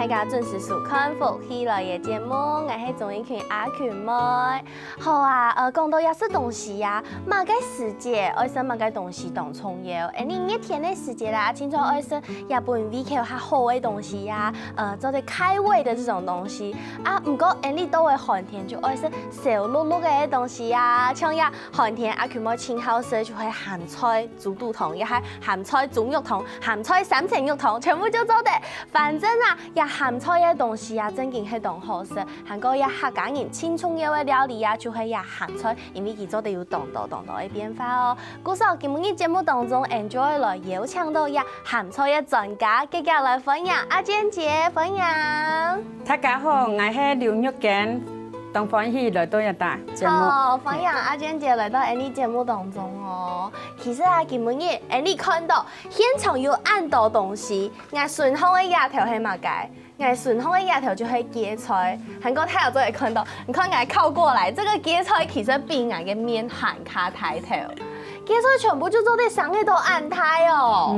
大家准時收看福喜來嘅節目，我係綜藝群阿權妹。好啊，講到也是東西呀，馬個時節，愛生馬個東西當重要。你一天嘅時節啦，清楚愛生日本胃口較好嘅東西呀，做啲開胃的這種東西啊。唔過你到嘅寒天就愛生燒碌碌嘅東西呀，像呀寒天阿權妹清好食就係鹹菜煮肚湯，也係鹹菜煮肉湯、鹹菜三層肉湯，全部就做得。反正啊，也鹹菜嘅東西啊，真經係當好食。韓國也客家人輕鬆嘅料理啊，就係也鹹菜，因為佢做得有當道嘅變化哦。故說今日節目當中 ，Enjoy 來邀請到也鹹菜嘅專家，繼續來分享。阿娟姐分享。大家好，我係劉玉娟，當歡喜來到一檔節目。好，分享阿娟姐來到你節目當中哦。其實啊，今日你看到現場有按到東西，我順風嘅丫頭係乜嘅？我順風嘅丫頭就係芥菜，韓國太陽都會看到。你看我靠過來，這個芥菜其實比我嘅面還卡抬頭。芥菜全部就做得上一道按胎哦。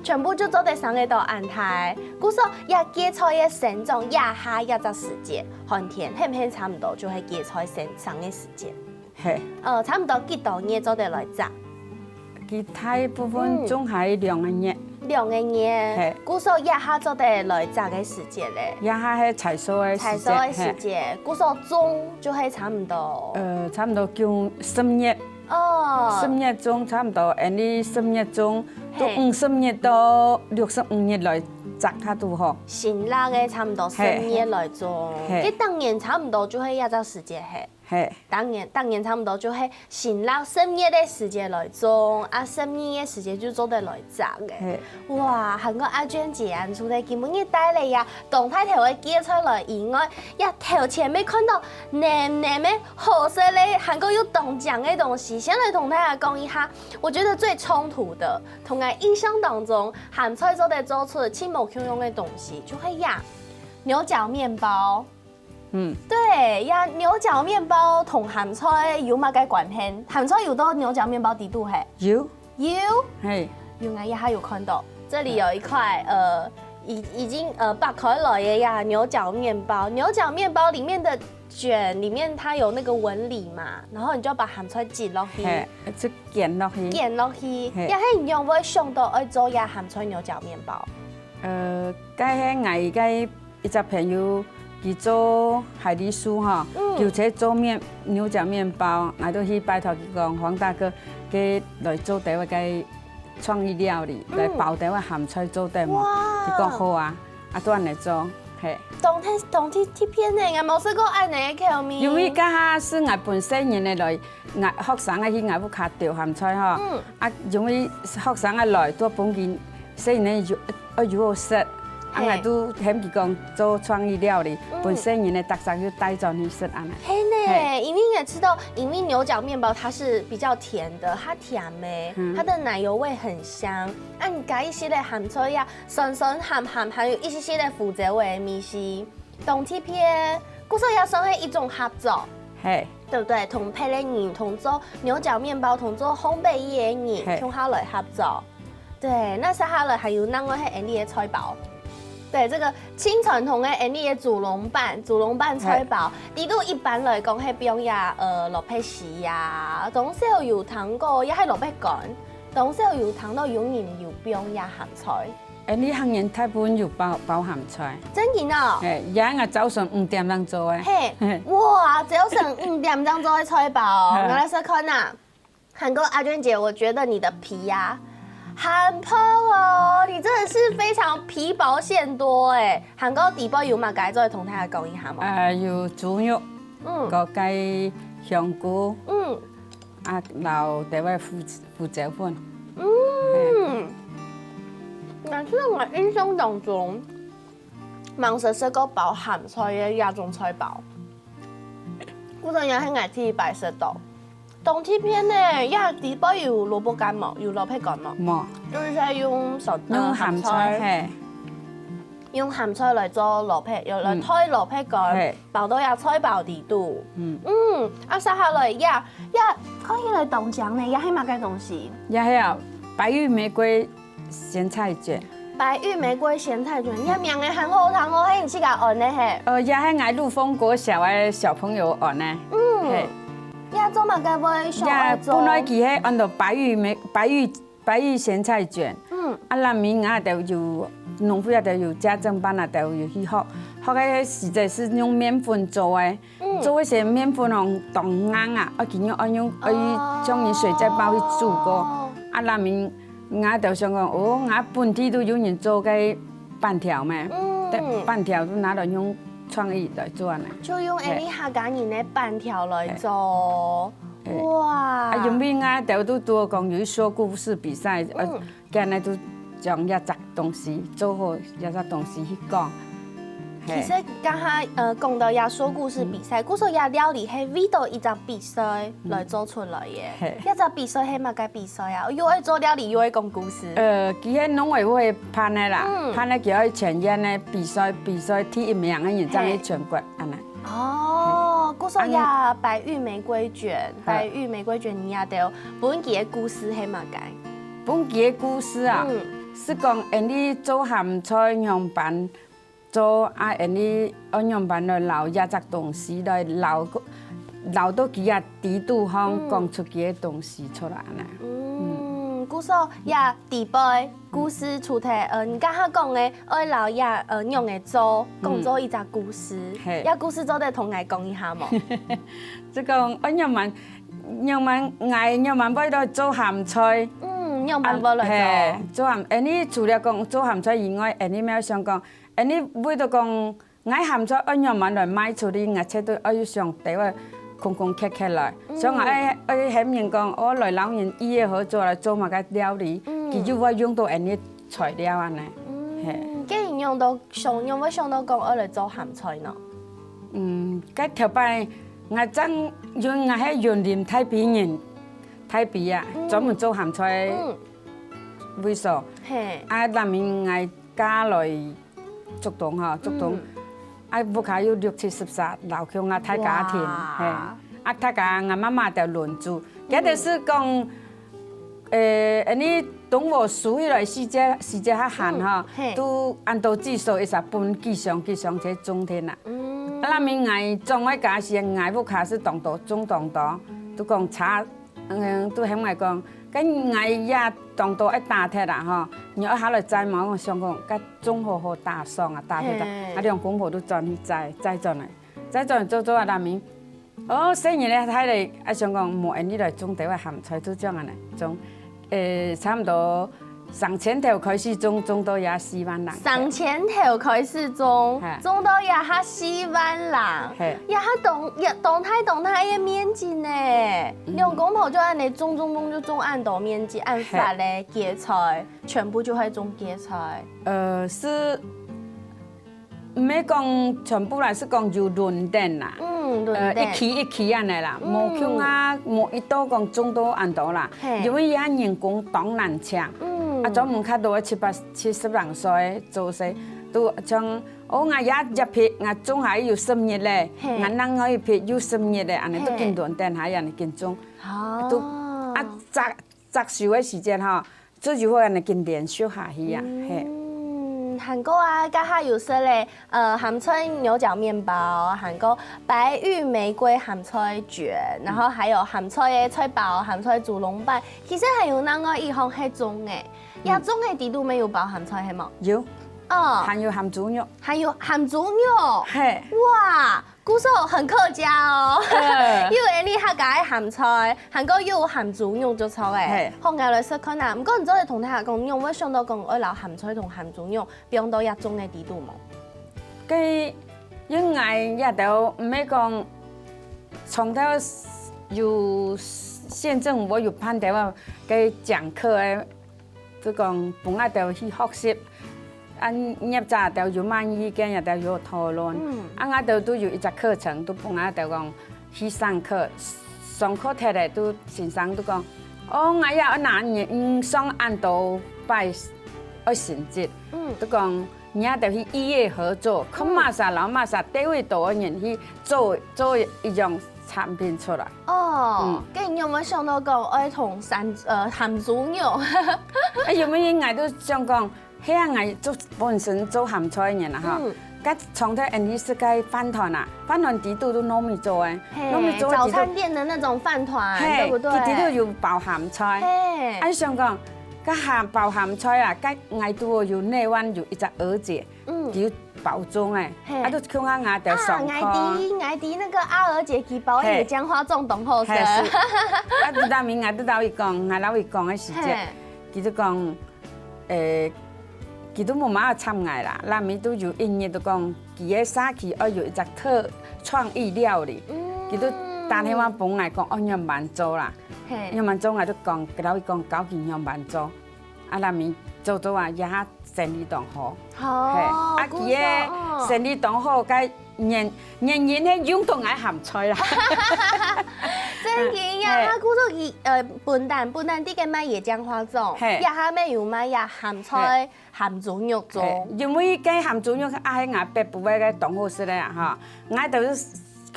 全部就做得上一道按胎。故說呀，芥菜嘅生長也下一隻時節，寒天係唔係差唔多就係芥菜生長嘅時節？係。差唔多幾多月做得來摘？其他部分仲係2個月。2個月。故說也下做得來摘嘅時節咧？也係採收嘅時節。採收嘅時節。故說種就係差唔多。差唔多叫10月。哦。10月中差唔多，你10月中到50月到65月來摘它都好。新辣嘅差唔多10月來種，佢當年差唔多就係一個時節係。當然差唔多就係新辣10月嘅時節來種，啊12月嘅時節就做得來摘嘅。哇，韓國阿娟姐啊，除咗今日帶嚟呀，動態頭嘅芥菜來以外，呀頭前面看到黏黏嘅好食咧，韓國有凍醬嘅東西，先來同大家講一下。我覺得最衝突的，同我印象當中，鹹菜做得做出輕無輕用嘅東西，就係呀牛角麵包。對呀，牛角麵包同鹹菜有乜嘅關係？鹹菜有到牛角麵包地度係？有。係。原來也還有看到，這裡有一塊已經剥開來嘅呀牛角麵包。牛角麵包裡面的卷裡面它有那個紋理嘛，然後你就要把鹹菜擠落去。就捲落去。捲落去。也係用會想到愛做呀鹹菜牛角麵包。該係我嘅一隻朋友。佢做海苔酥哈，叫佢做牛角麵包，我都去拜託佢講，黃大哥佢來做第一個創意料理，來包第一個鹹菜做得嘛，佢講好啊，都按嚟做，係。當天貼片呢，我冇試過按嚟嘅面。因為家下是我本身人嚟來，學生啊去外屋卡調鹹菜哈，因為學生啊來都本件雖然要好食。我都聽佢講做創意料理，本身人的特色就帶咗你食啊。係呢，因為也知道，因為牛角麵包它是比較甜的，它甜嘅，它的奶油味很香。你加一些的鹹菜呀，酸酸鹹鹹，還有一些的腐竹味米絲，凍貼片，故說要算係一種合作，對不對？同配的人，同做牛角麵包，同做烘焙業嘅人，用下來合作。對，那接下來還有那個係安利的菜包。對，這個輕傳統嘅安利嘅煮籠辦菜包，呢度一般來講係用呀蘿蔔絲呀，當時候有糖果，也係蘿蔔乾，當時候有糖到有鹽有冰呀鹹菜。呢行人太本有包鹹菜。真嘅哦。而家我早上5點鐘做嘅。嘿，哇，早上5點鐘做嘅菜包，我來試看啊。韓國阿娟姐，我覺得你的皮呀。很薄哦，你真的是非常皮薄餡多哎。韓國底部有乜改做同大家講一下嗎？有豬肉，個雞香菇，留第位胡椒粉。但是我印象當中，芒實是個包鹹菜嘅一種菜包，嗰陣也係我第一擺食到。凍貼片呢，呀底部有蘿蔔乾冇？有蘿蔔乾冇？冇，就是用鹹菜，用鹹菜嚟做蘿蔔，又嚟推蘿蔔乾，包到呀菜包底度。接下來呀可以嚟凍醬呢，也係乜嘅東西？也係白玉玫瑰鹹菜卷。白玉玫瑰咸菜卷，也名的很好汤哦，迄你去甲按的嘿。也迄爱陆丰国小的小朋友按的。也做嘛该不会上爱做。本来其迄按到白玉咸菜卷。咱民啊都有农夫啊都有家政班啊都有去学，学个实在是用面粉做的，做迄些面粉用冻硬啊，其用将伊水再包去煮过。咱民啊都想讲，本地都有人做个板条嘛，板条都拿来用创意来做呢。就用安尼客家人的板条来做。哇！原本啊都多讲有说故事比赛，今日都将一只东西做好，一只东西去讲。其实刚才讲到也说故事比赛，古时候也料理系为到一只比赛来做出来的。一只比赛系嘛个比赛啊？又爱做料理又爱讲故事。其实农委会办的啦，办的叫伊全县的比赛第一名的人才去全国安尼。哦，古时候也白玉玫瑰卷你也都本期的故事系嘛个？本期的故事啊，是讲你做咸菜样板，做你样板来留一只东西来留到佢啊地度方讲出佢的东西出来呢。古时候也地背故事出题，你刚刚讲的爱留也用的做讲做一只故事，也故事做得同我讲一下冇？即讲样板要来做咸菜。样板要来做咸，你除了讲做咸菜以外，你咪想讲，你为到讲爱咸菜按样板来卖出去，而且都要上地位空刻来，所以爱显人讲，我来老人医业合作来做嘛个料理，其实我用到啲材料安尼。既然用到要想到讲我来做咸菜呢？个头摆我真用我喺云林太平啊，专门做咸菜味素。咱们爱家来竹东，不卡有60-70煞老乡啊，大家庭，大家我妈妈就轮住，一定是讲，你动物属于来时节较旱都按照技术一直分几上这种天啦。咱们爱种的家是爱不卡是动多种动多，都讲茶。都向我讲，咁我也当到一大铁啦你要考虑摘毛，我想讲，咁种好大爽啊，大铁你用公婆都转去摘转来做咱们。生日咧睇嚟，想讲冇人嚟种地话咸菜都种嚟种，差唔多3000头开始种到也4万人。3000头开始种到也哈4万人，也哈动态的面积呢。两公婆就按你种就种按多面积，按法嘞芥菜，全部就会种芥菜。是唔係講全部啦，是講有輪定啦。一期安尼啦，冇像冇一刀講種到按多啦，因為而家人工當難搶。專門較多70人歲做事，都像我也一撇，我種下要10日咧，我人可以撇要10日咧，安尼都見輪定下人見種，都摘樹嘅時間最就會安尼見連續下去啊，韓國家下有說咧，鹹菜牛角麵包，韓國白玉玫瑰鹹菜卷，然後還有鹹菜嘅菜包、鹹菜豬籠飯，其實還有那個一項係種嘅，也種嘅地度沒有包鹹菜係冇？有，還有鹹豬肉，還有鹹豬肉，哇！古時候很客家哦，因為你客家嘅鹹菜，韓國有鹹豬肉做炒嘅，學我來說看啊。唔過你做嚟同大家講，用我想到講我留鹹菜同鹹豬肉，變到一種嘅地度冇。佢因為也都唔係講從頭有縣政府有判定話，佢講課嘅，就講本來就去學習。入閘就有蠻意見，也都有討論。我都有一隻課程，都幫我就講去上課。上課睇嚟都先生都講，我要拿人上按到拜愛成績，都講你也就去醫業合作，看馬啥老馬啥單位多人去做一種產品出來。咁有冇想到講愛同鹹豬肉？有冇人我都想講？迄样爱做本身做咸菜呢啦哈。甲从头因伊是该饭团啊，饭团底都糯米做诶，糯米做早餐店的那种饭团，对不对？底都有包咸菜。按想讲，甲包咸菜啊，甲爱都有内湾有一只蚵仔，有包装诶，啊都像啊牙条上块。爱迪那个阿蚵仔去包野姜花种冻好食。啊，拄到明啊，拄到伊讲，俺老伊讲诶时节，伊就讲，佢都冇乜參藝啦，嗱咪都有音樂都講，佢嘅沙琪要有一隻特創意料理，佢都打電話幫我講，我樣慢做啦，樣慢做我都講，佢老講搞件樣慢做，啊嗱咪做啊，一下生意當好，啊佢嘅生意當好，佢年係用到愛鹹菜啦。真嘅呀，他估到佢笨蛋啲嘅買野姜花種，一下咩又買呀鹹菜、鹹豬肉種。因為嘅鹹豬肉啊喺外北部嘅當好食咧嚇，我都是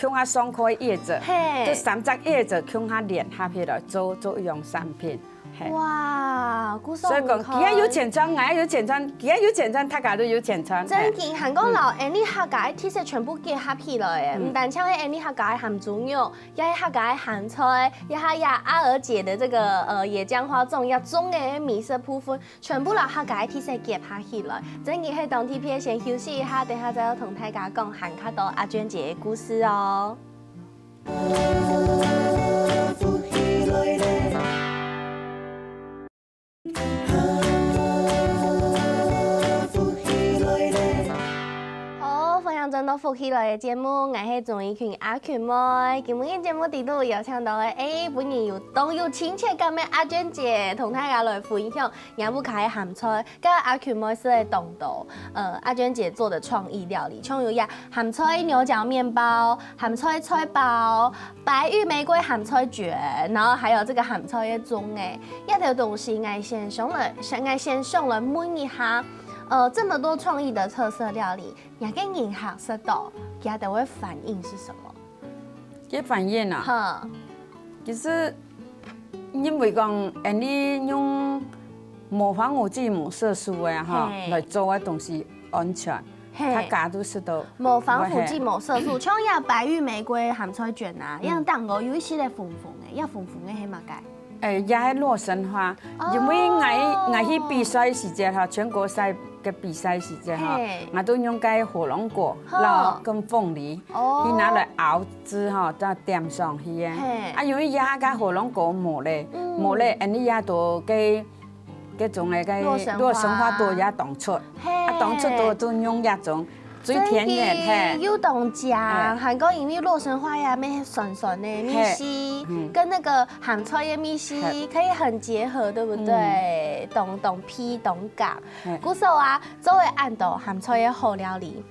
用下雙塊葉子，就三隻葉子用下連下去來做一樣產品。哇，所以講，佢也有錢賺，我也有錢賺，佢也有錢賺，大家都有錢賺。真嘅，韓國老安利客家其實全部結合起來嘅，唔單像係安利客家鹹豬肉，也係客家鹹菜，也係呀阿蚵姐的這個野薑花種，也種嘅米色部分，全部老客家其實結合起來。真嘅係當天片先休息一下，等下再同大家講韓卡多阿娟姐嘅故事哦。真到福起來嘅節目，我係綜藝群阿權妹。今日嘅節目地度邀請到嘅，本人有當有親切感嘅阿娟姐，同大家來分享也不開鹹菜，跟阿權妹是嘅動道。阿娟姐做的創意料理，像有呀鹹菜牛角麵包、鹹菜菜包、白玉玫瑰鹹菜卷，然後還有這個鹹菜嘅粽誒，一條東西我先上來問一下。這麼多創意的特色料理，也跟人客食到，佢哋會反應是什麼？嘅反應啊，其實因為講，你用無防腐劑、無色素嘅哈來做嘅東西安全，大家都食到。無防腐劑、無色素，像呀白玉玫瑰鹹菜卷啊，樣蛋糕有一些咧粉嘅，要粉嘅係乜嘅？也係洛神花，因為我去比賽時節哈，全國賽嘅比賽時節哈，我都用cái火龍果，然後跟鳳梨，去拿來熬汁哈，再點上去嘅。啊，因為也個火龍果磨咧，你也都嘅種嘅洛神花都也當出，啊當出都用一種。最甜嘅，有凍醬，韓國因為洛神花呀，咩酸酸的米絲，跟那個鹹菜嘅米絲可以很結合，對不對？凍皮凍甲，古時候啊，作為按到鹹菜嘅好料理，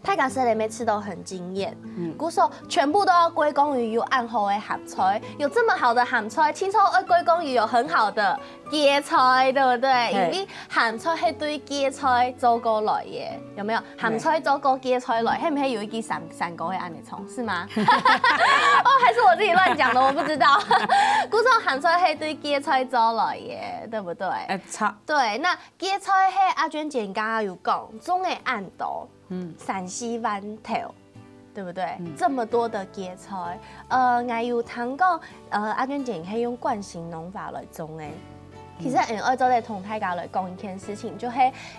大家食嚟沒吃到很驚豔。古時候全部都要歸功於有按好的鹹菜，有這麼好的鹹菜，清楚要歸功於有很好的芥菜，對不對？因為鹹菜係對芥菜做過來嘅，有沒有？鹹菜做過芥菜來，係唔係有一支散果會按你衝，是嗎？哦，還是我自己亂講的，我不知道。古時候鹹菜係對芥菜做來嘅，對不對？對，那芥菜係阿娟姐剛剛有講，總係按到。陝西灣頭，對不對？這麼多的芥菜，我有聽講，阿娟姐可以用慣性農法來種誒。其實我在同大家來講一件事情，就是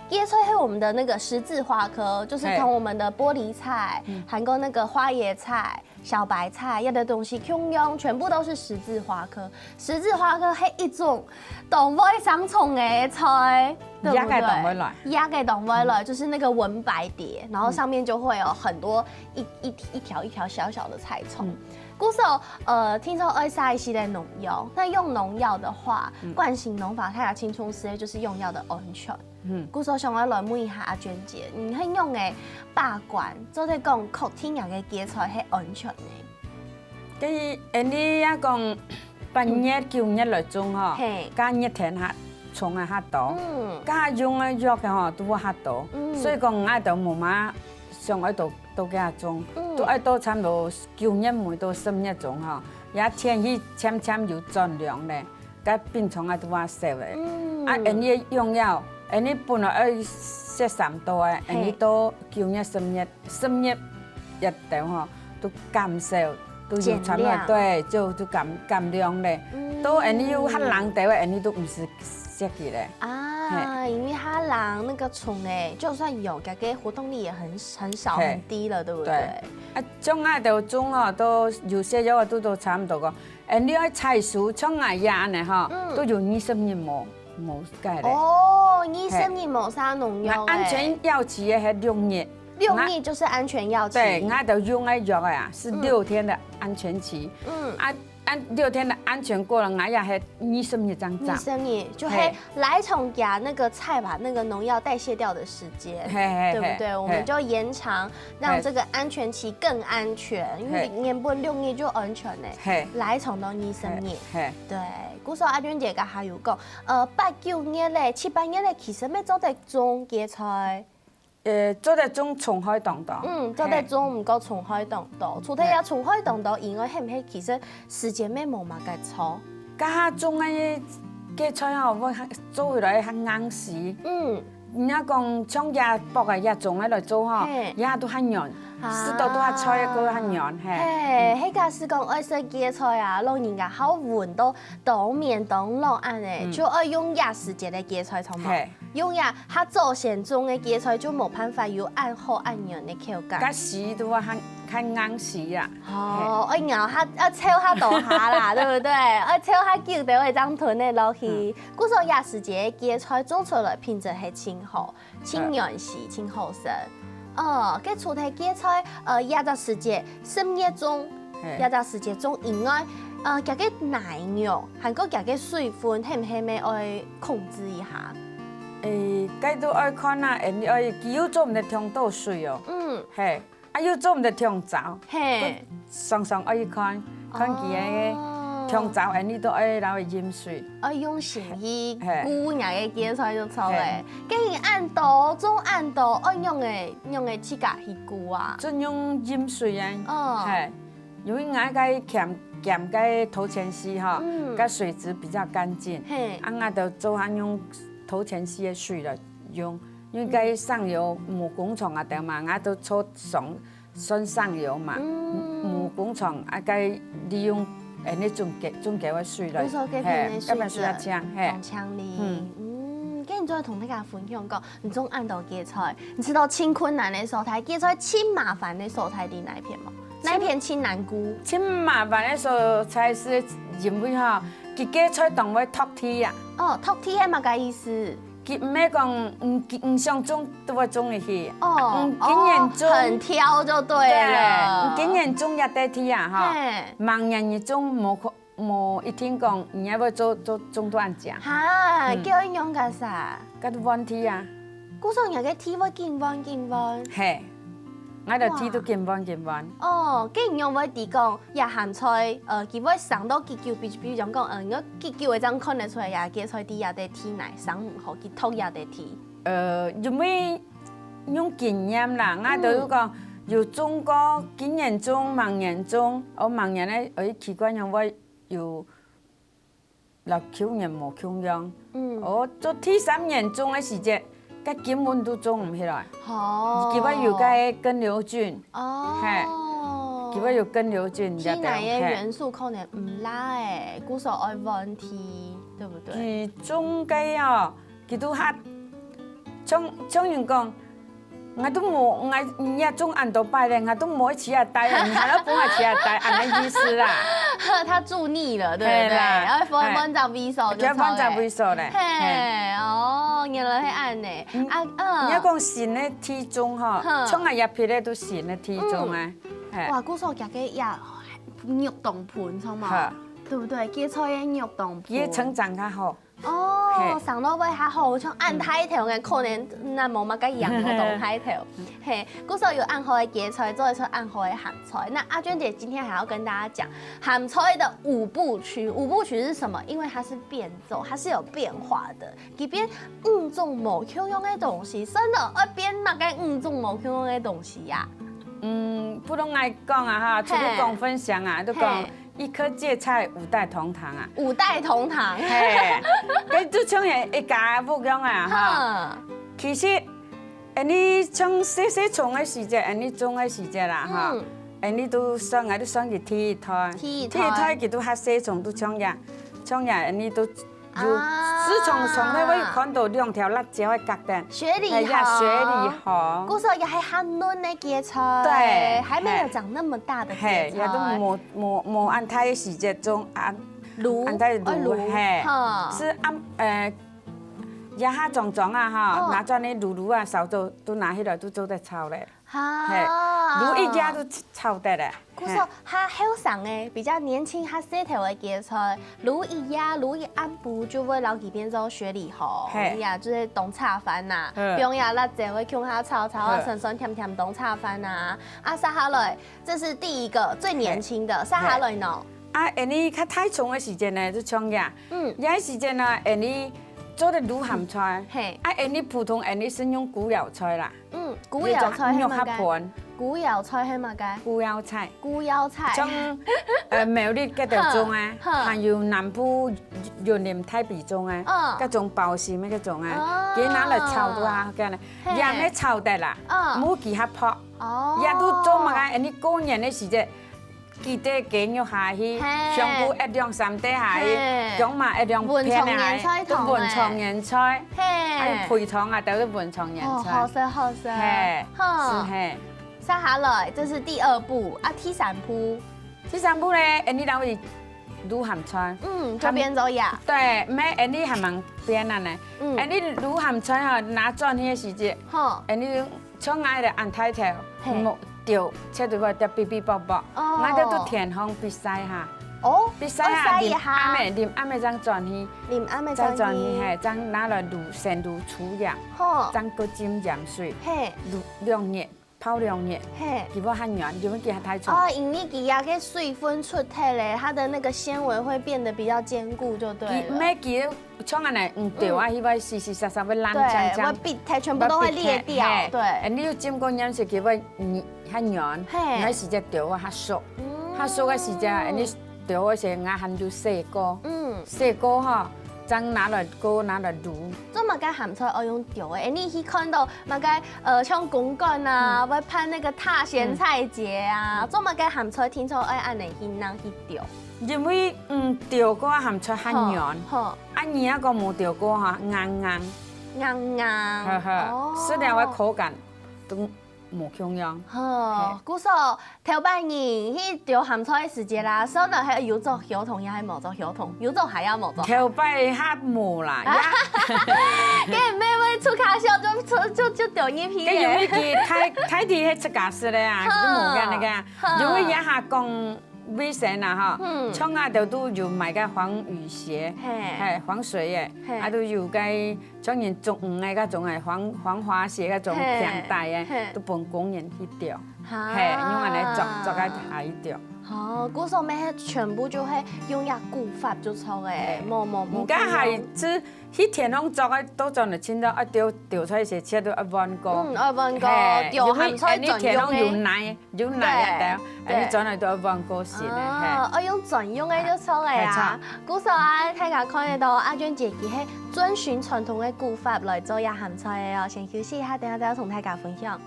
芥菜係我們的那個十字花科，就是同我們的玻璃菜，還有那個花椰菜、小白菜一啲東西共用，全部都是十字花科。十字花科係一種動物相從嘅菜。對不對？壓給檔位了，就是那個文白碟，然後上面就會有很多一條小小的菜蟲。古時候，聽說愛撒一些的農藥，那用農藥的話，慣性農法它也清楚是就是用藥的安全。古時候想我來問一下阿娟姐，你係用嘅把關，做啲講確天然嘅芥菜係安全嘅。咁你一講8月9月來種嗬，加熱天下。蟲啊較多，加用嘅藥嘅嗬都較多，所以講我就冇乜上愛都給佢種，都愛到差唔多9月尾到10月種嗬，也天氣漸有轉涼咧，個病蟲啊都話少咧，啊人哋用藥，你本来要设3度的，你都9月、10月一到吼，都减少，都有差不多对，就减量嘞。都你有较冷的，你都唔是设计嘞。啊，因为它冷那个虫就算有，它个活动力也很少很低了，对不对？啊，种啊就种哦，都有些药都差不多个。你要采树，种啊呀呢哈，都有20日冇改嘞。哦，20日冇啥农药。安全药期的系6日。6日就是安全药期。对，我就用的药啊，是6天的安全期。按6天的安全过了，我也是20日张长。20日就会来从牙那个菜把那个农药代谢掉的时间，对不对？我们就延长，让这个安全期更安全，因为原本6日就安全嘞。来从到20日，对。古时候阿娟姐甲还有讲，8、9月嘞、7、8月嘞，其实要做得种芥菜。做得种虫海冻冻。做得种唔够虫海冻冻，除了虫海冻冻以外，係唔係其實時間咩冇嘛嘅錯？加種嘅芥菜哦，我做起來較硬實。人家講像椰卜嘅椰種嚟做吼，椰都較軟，濕度都較菜個較軟。迄個是講愛食芥菜啊，老人家好聞到當面當落安誒，就愛用椰時節嘅芥菜，同埋用椰較早先種嘅芥菜就冇辦法有按好按軟嘅口感。加絲都較硬絲啊。哦，愛咬較抽較大下啦，對不對？愛抽較久就會將吞的落去。古時候椰時節嘅芥菜做出來品質係清好、清軟細、清好食。佮除咗芥菜，椰子時節10月中，椰子時節中以外，加個奶油，還個加個水分，係唔係咪愛控制一下？該都愛看啊，你愛又做唔得調多水哦。又做唔得調糟，常常愛看佢嘅。香皂，你都愛攞去飲水。用鹹魚、菇芽嘅芥菜就錯咧。既然按度種按度，愛用嘅指甲係菇啊。就用飲水啊。因為我個鉗個頭前絲哈，個水質比較乾淨。我就做下用頭前絲嘅水來用，因為個上游母工廠啊，對嘛，我都做算上游嘛。母工廠個利用。你種幾位水來，要不水啊槍，放槍裡。跟住再同大家分享講，你種按到芥菜，你知道清困難的蔬菜，芥菜清麻煩的蔬菜係哪一片嗎？哪一片清難菇？清麻煩的蔬菜是因為哈，佢芥菜當為脫體啊。脫體係乜個意思？佢唔係講唔想種都會種入去。今年種很挑就對了。今年種也得體啊，哈。明年一種冇一天講，你要做種多隻。哈，叫伊用個啥？嗰啲彎體啊。古時候有個體會見彎。係，我哋體都見彎。既然用會地講，也鹹菜，佢會上到結構，比如講我結構會咁看得出來，也芥菜啲也得體奶，上唔好，佢頭也得體。因為用經驗啦，我都有講。有種過今年種、明年種，明年咧，奇怪樣我有6、9年冇種樣。做第3年種嘅時節，個根本都種唔起來。佢話有個根瘤菌。佢話有根瘤菌。體內嘅元素可能唔拉誒，古時候愛問題，對不對？佢種嘅哦，佢都嚇，像人講。我都冇，我也種按到拜咧，我都冇吃啊帶，唔係咯，本來吃啊帶，按嘅意思啦。他住膩了，對不對？然後放張微手就放張微手咧。原來係按呢。你講新嘅體種嗬，像我入去咧都新嘅體種啊。哇，古時候夾嘅也肉凍盤，錯嘛？對不對？芥菜嘅肉凍盤。佢成長較好。上到位還好，像按太頭嘅可能那冇乜個樣我當太頭。古時候有按好嘅芥菜，做一出按好嘅鹹菜。那阿娟姐今天還要跟大家講鹹菜的5部曲。5部曲是什麼？因為它是變奏，它是有變化的。佢變5種冇 Q 用嘅東西，真的會變乜嘅5種冇 Q 用嘅東西呀？普通来讲啊哈，出去讲分享啊，都讲一颗芥菜五代同堂啊。五代同堂。嘿，佮都像一家不讲啊哈。其实，你从细虫的时节，你种的时节啦哈，你都选啊，都选去剃一胎，剃一胎佢都较细虫都抢呀，你都。自从那会看到两条辣椒的角蛋，雪里红，古时候也还很嫩的芥菜，对，还没有长那么大的芥菜，也都冇按太的时节种按太卤，嘿，是也下种啊哈，拿转的卤啊，烧做都拿起来都做得炒嘞。卤一家都炒得嘞。古时候他后生的比较年轻，他细头的芥菜，卤一按补就会捞几边做雪里红，呀就是冻炒饭呐，不用呀辣椒会用它炒啊，酸酸甜甜冻炒饭呐。啊，撒下来，这是第一个最年轻的，撒下来呢。啊，你较太长的时间呢，就冲呀。也时间呢，你做的卤咸菜，你普通你是用古窑菜啦。古窑菜係乜嘅？古窑菜係乜嘅？古窑菜。像苗栗嗰條種啊，還有南部雲林太平種啊，嗰種包餡咩嗰種啊，佢拿嚟炒到啊，咁咧，也咧炒得啦，冇幾下泡，也都做乜嘅？你過年嘅時節。記得雞肉下去，香菇一兩三碟下去，薑麻一兩片下去，都文創園菜，還有配湯啊，都是文創園菜。好食好食。是。接下來這是第二步啊，第三步。第三步咧，你當係滷鹹菜。就變咗呀。對，咩？你係盲變啊呢？你滷鹹菜哈，拿轉去嘅時節，你將愛嚟按太頭，掉，切到個碟比比薄薄，我哋都填空別曬下。別曬下，連啱咪將轉去，再轉去係將拿來滷先滷粗鹽，將個浸鹽水，滷2日，泡2日，結果很軟，因為佢太重。因為佢呀個水分出體咧，它的那個纖維會變得比較堅固，就對了。咩叫像安尼掉啊？佢會實實在在會爛漿漿，會必體全部都會裂掉。對，你要浸過鹽水，佢會很軟，你時間掉啊，較熟，較熟嘅時間，你掉嗰時我還要洗過，洗過哈。將拿來鍋拿來滷。做乜嘅鹹菜我用掉嘅？你去看到乜嘅像公幹啊，會拍那個塔鹹菜節啊，做乜嘅鹹菜聽說愛按嚟去拿去掉？因為掉過鹹菜很軟，按而家個冇掉過哈硬。雖然話口感都冇共樣。古時候頭半年去掉鹹菜嘅時節啦，所以係要做小童，也係冇做小童，要做係要冇做。頭半下冇啦，跟咩會出卡燒就掉一批嘅。跟因為佢太啲係出家事咧啊，都冇嘅那個，因為一下講。衛生啊哈，廠啊都有賣個黃雨鞋，係黃水嘅，啊都有個將人種嘅嗰種係黃花鞋嗰種平帶嘅，都幫工人去掉，係用嚟做個下一掉。古時候咩全部就係用一古法就錯嘅，冇。而家係只去田空做嘅都做嚟清到一掉出嚟時，切到一碗過。一碗過，掉鹹菜專用嘅。有奶嘅，你做嚟到一碗過先咧。我用專用嘅就錯嘅啊！古時候啊，大家看得到阿娟姐佢係遵循傳統嘅古法來做一鹹菜嘅哦。先休息一下，等下再同大家分享。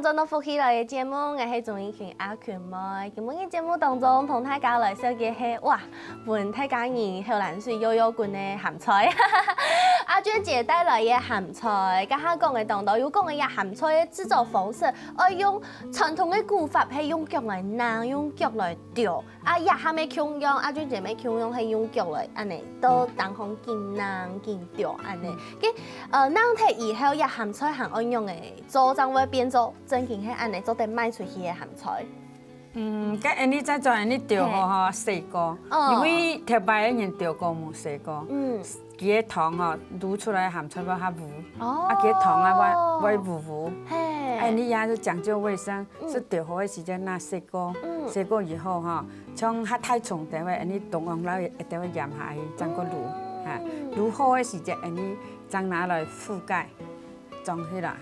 做到福氣來嘅節目，我係鍾意群阿群妹。今日嘅節目當中，同大家來紹嘅係哇，問大家人荷蘭水悠悠滾嘅鹹菜。阿娟姐帶來嘅鹹菜，跟下講嘅當中有講嘅鹹菜嘅製作方式，我用傳統嘅古法係用腳來拿，用腳來掉。也還沒強用，阿娟姐沒強用係用腳來安尼，都當空見拿見掉安尼。跟拿鐵以後，鹹菜係按用嘅，做就會變做。真正係安尼做得賣出去嘅鹹菜，佮安尼再做安尼调好吼，细膏，因为头摆用调膏无细膏，伊个糖吼卤出来含出来较糊，啊，伊个糖啊歪糊，安尼也是讲究卫生，是调好的时阵拿细膏，细膏以后吼，像较太重地位，安尼冻完了一定要盐下去，再搁卤，哈，卤好的时阵安尼再拿来覆盖，装起来。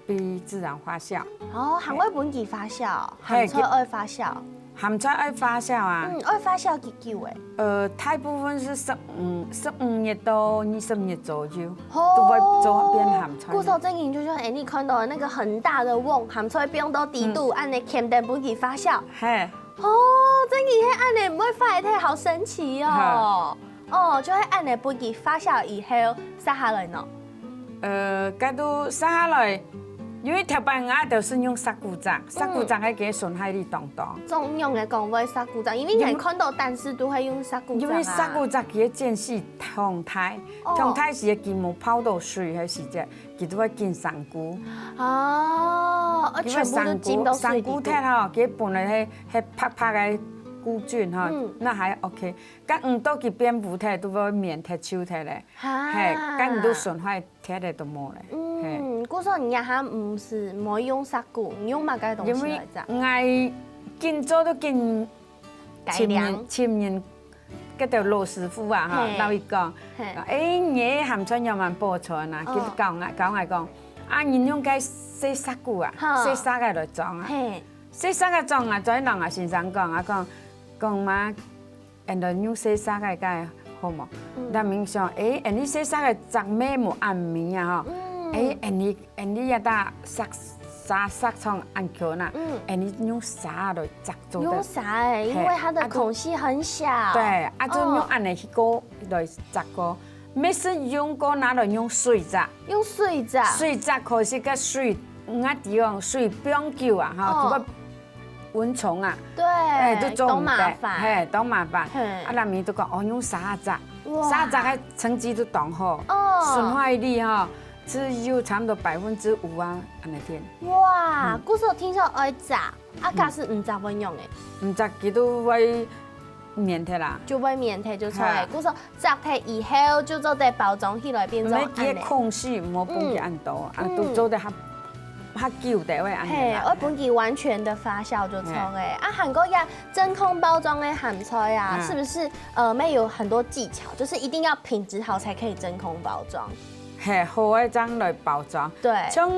俾自然发酵。哦，含威本季发酵，含菜爱发酵。含菜爱发酵啊？爱发酵几久诶？大部分是15日到20日左右，都会做变含菜。古时候真研究就是你看到的那个很大的瓮，含菜冰到低度，按你咸蛋本季发酵。嘿。哦，真研迄按你唔会发的，好神奇哦。哦，就会按你本季发酵以后撒下来喏。佮都撒下来。因为头摆我就是用杀菇汁，杀菇汁迄个损害力当当。中用的讲会杀菇汁，因为你看到但是都会用杀菇汁。因为杀菇汁佢间是通胎，通胎时佢冇泡到水迄時陣，佢都會見生菇。哦，全部都浸到水生菇貼吼，佢本來迄拍拍嘅菇菌吼，那還 OK。咁唔到佢變糊貼，都會面貼手貼咧，係，咁唔到損害貼咧都冇咧。古時候人家他唔是冇用殺菇，用乜嘅東西來做？因為見做都見前年嗰條羅師傅啊，嚇，老伊講，你鹹菜有冇保存啊？佢講我講，啊，你用cái洗殺菇啊，洗殺嘅來裝啊，洗殺嘅裝啊，在人啊先生講啊講嘛，人哋用洗殺嘅個好冇？但明想，你洗殺嘅雜咩冇暗面啊？你也打沙從安橋那，你用沙來炸做的。用沙因為它的孔隙很小。對，就用安尼去鍋來炸鍋，沒是用鍋拿來用水炸。用水炸。水炸可是個水，我地方水不用久啊，哈，就個蚊蟲啊。對，都做唔得，嘿，當麻煩。啊，那面都講用沙炸，沙炸嘅成績都當好，損壞率哈。只有差不多5%啊，安尼點。哇，古時候聽說愛炸，家是唔炸會用誒？唔炸佢都會面貼啦。就會面貼就出嚟。古時候炸貼以後就做啲包裝起來變做安尼。你嘅空隙冇半佢按到，都做得較久地位安尼。嘿，我本季完全的發酵就出誒。韓國呀真空包裝的鹹菜啊，是不是沒有很多技巧？就是一定要品質好才可以真空包裝。係好嘅種來包裝，對，像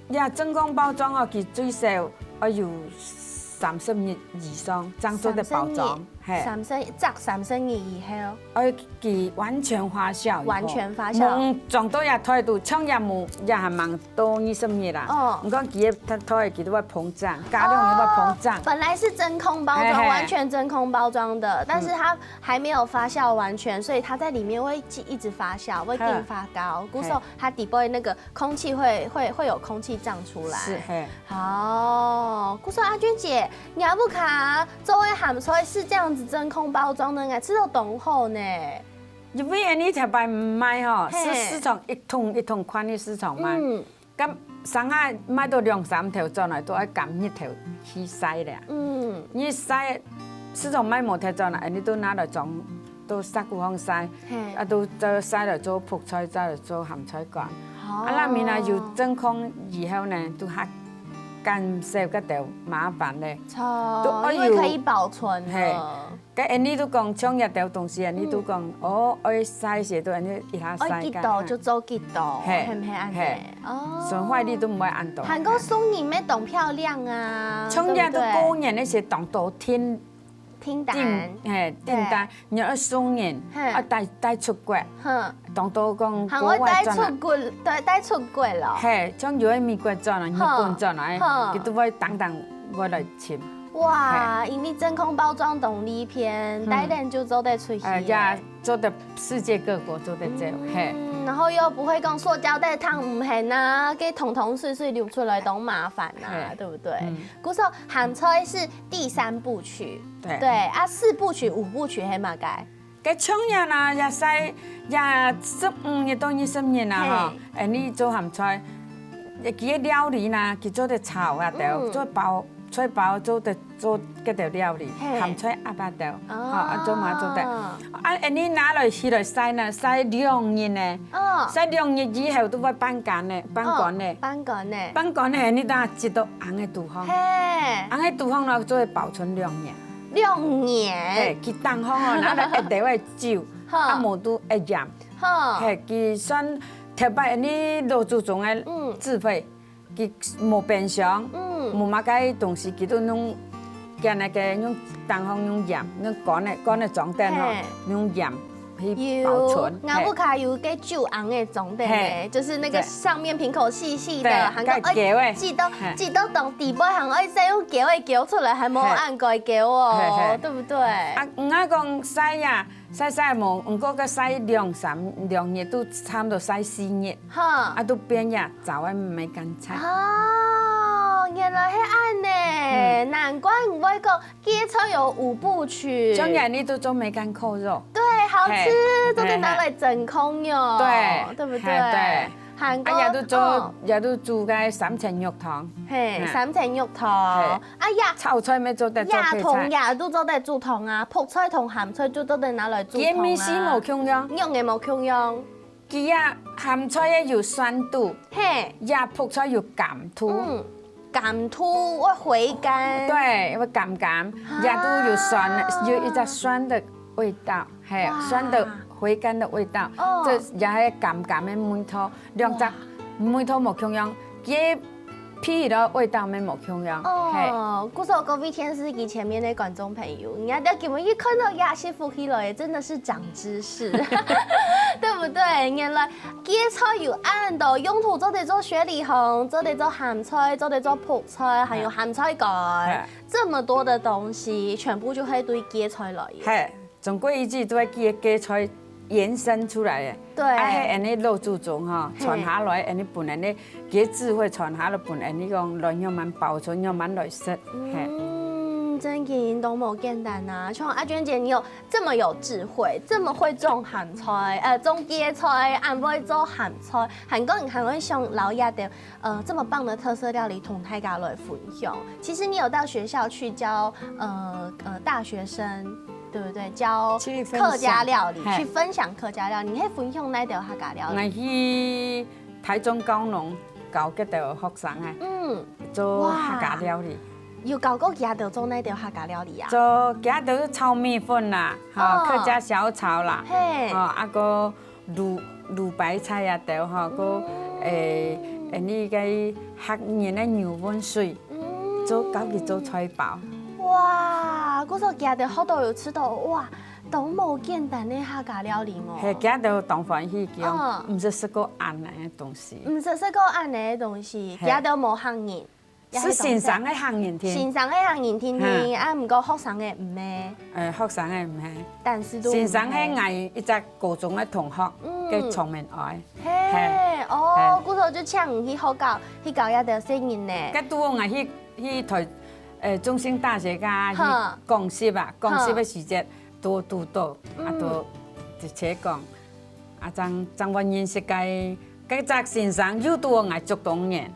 呀真空包裝哦，佢最少要有30日以上，這樣做的包裝，係30日以後，佢完全發酵，完全發酵，撞到也態度，像也冇也係忙到20日啦，唔講佢佢都會膨脹，加量又會膨脹。本來是真空包裝，完全真空包裝的，但是它還沒有發酵完全，所以它在裡面會一直發酵，會更發酵。古時候它底部那個空氣會有空氣脹出來。是，好，古時候阿娟姐，你阿不卡做的鹹菜是這樣子真空包裝的，吃到凍好呢。因為你頭擺唔賣吼，是市場一桶款的市場賣，咁上下買到2-3條轉來都要撳1條去篩咧。你篩市場買冇條轉來，你都拿來裝，都殺菇方篩，都再篩來做泡菜，再來做鹹菜乾。那面啊要真空以後呢，都較乾澀個條麻煩咧。因為可以保存。咁你都講像一條東西，你都講愛篩時都你一下篩。愛幾多就做幾多，係唔係安尼？損壞你都唔會按到。韓國松葉咩凍漂亮啊？像日都過年那些凍到天單，訂單，你要送人，帶出國，凍到講韓國帶出國咯。係，像如果美國轉來、日本轉來，佢都會等我來簽。哇，因為真空包裝動力片，帶人就做得出去。呀，做得世界各國做得這，嘿。然後又不會講塑膠袋燙唔行啊，給桶碎碎流出來都麻煩啊，對不對？古時候鹹菜是第3部曲，對啊，4部曲、5部曲係嘛該？cái trong nhà là nhà say nhà sắp nhà tôi như sắp nhà nào hả anh đi做鹹菜，cái料理啦，佢做啲炒啊，都做包菜包做几道料理，咸菜鸭巴豆，做嘛做得。你拿来洗来洗呢，洗2日呢，洗2日以後都要辦乾呢，辦乾呢，你當一道紅的廚房，紅的廚房呢做保存2年。2年。佢當方哦，拿來一定會酒，無都會鹽，佢選特別你老祖宗的智慧，佢無變相，無乜嘅東西，佢都用嘅那個用當方用鹽，用乾的裝訂吼，用鹽。保存，我不卡有给酒红的装的呢，就是那个上面瓶口细细的，还个记得当底部行爱再用胶的胶出来，还冇按盖胶哦，对不对？我讲洗呀，洗冇，不过个洗2日都差不多洗4日，都变呀，早晚没干菜。原来是安呢，难怪我会讲芥菜有5部曲。中间你都做梅干扣肉，对，好吃，都得拿来整空用，对不对？对。韩国也都煮个3层肉湯，嘿，3層肉湯。哎呀，炒菜咩做得做配菜？呀同呀都做得煮湯啊，泡菜同鹹菜都得拿來煮湯啊。佢米絲冇強用，用嘅冇強用。佢呀鹹菜也有酸度，嘿，呀泡菜有鹹度。甘突會回甘，對，會甘，也都有酸，有一隻酸的味道，係酸的回甘的味道，這也係甘的梅頭，2隻梅頭冇強用，佢皮的味道沒冇強用。故說各位電視機前面的觀眾朋友，人家給我們一看到亞媳婦起來，真的是長知識，對不對？原來芥菜有按的用途，做得做雪里紅，做得做鹹菜，做得做泡菜，還有鹹菜乾，這麼多的東西，全部就係對芥菜來嘅。係，中國一直都係叫芥菜延伸出來嘅。對。係人哋老祖宗哈傳下來，人哋本人哋嘅智慧傳下來，本人哋講亂樣慢保存，樣慢來食。真嘅都冇簡單啊！像阿娟姐，你有這麼有智慧，這麼會種鹹菜，種芥菜，還會做鹹菜，還會像老亞的這麼棒的特色料理同大家來分享。其實你有到學校去教大學生，對不對？教客家料理，去分享客家料理，你可以分享哪道客家料理？我去台中高農教幾道學生做客家料理。有教過幾道做哪道客家料理啊？做幾道炒米粉啦，客家小炒啦，個滷白菜啊道個呢個客人的牛粉水，做搞佢做菜包。哇！嗰個幾道好多有吃到哇！都冇簡單的客家料理哦。係幾道當歡喜叫，唔是食過晏嘅東西。唔是食過晏嘅東西，幾道冇客人。是線上嘅客人添，線上嘅客人添，啊唔過學生嘅唔係。學生嘅唔係，但是都線上嘅係一隻高中嘅同學嘅聰明愛。嗰時就請唔去學校，去教一條聲音呢。嗰度我去台中興大學家去講習啊，講習嘅時節多，都直接講，將我認識嘅嗰隻線上又多我足多年，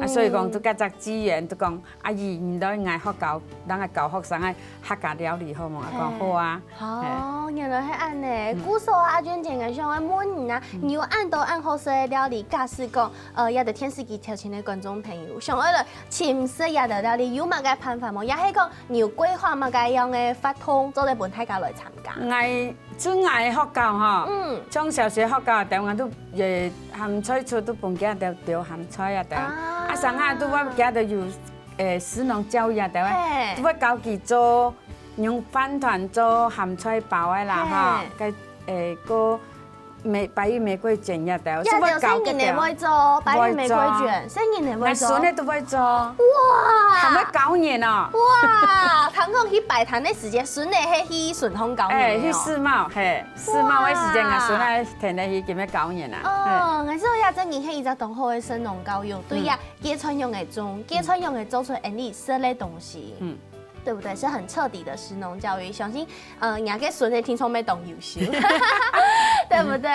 所以講都搿隻資源都講，阿姨唔到嗌學校，等下教學生嘅客家料理好冇？我講好啊。哦，原來係安呢。古時候阿娟姐講想問你啊，你有按到按好食嘅料理，假使講也得電視機頭前嘅觀眾朋友，想為了潛食也得料理，有乜嘅辦法冇？也係講你有規劃乜嘅樣嘅法通，做嚟本大家來參加。嗌專嗌學校嗬，從小學學校台灣都鹹菜處都本家都調鹹菜啊，啊上下都我家都有食農教育啊，台灣都我教佢做用飯團做鹹菜包嘅啦嗬，個白玉玫瑰卷也得，所以我教佢哋會做白玉玫瑰卷，新年嚟會做，孫咧都會做，哇，係咪9年啊？哇，堂堂去擺攤的時間，孫咧係去順豐9年去世貿，係世貿嘅時間啊，孫咧停咧去咁樣9年啊。哦，我知道呀，真係係一隻同好嘅神農教育，對呀，芥菜用嚟種，芥菜用嚟做出你食嘅東西。對不對？是很徹底的食農教育，相信人家嘅孫咧聽說沒懂優秀，對对不对？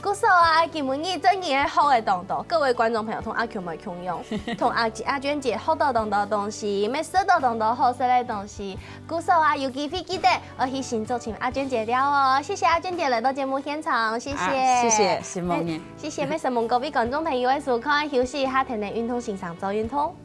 古时候啊，今日真嘅好嘅动作，各位观众朋友同阿 Q 咪共用，同阿娟姐好多动作东西，咩说到动作好食嘅东西。古时候啊，有机会记得我去新做请阿娟姐了哦。谢谢阿娟姐来到节目现场，谢谢，谢谢，新梦年，谢谢，咩什么各位观众朋友嘅收看，休息一下，停停运动欣赏做运动。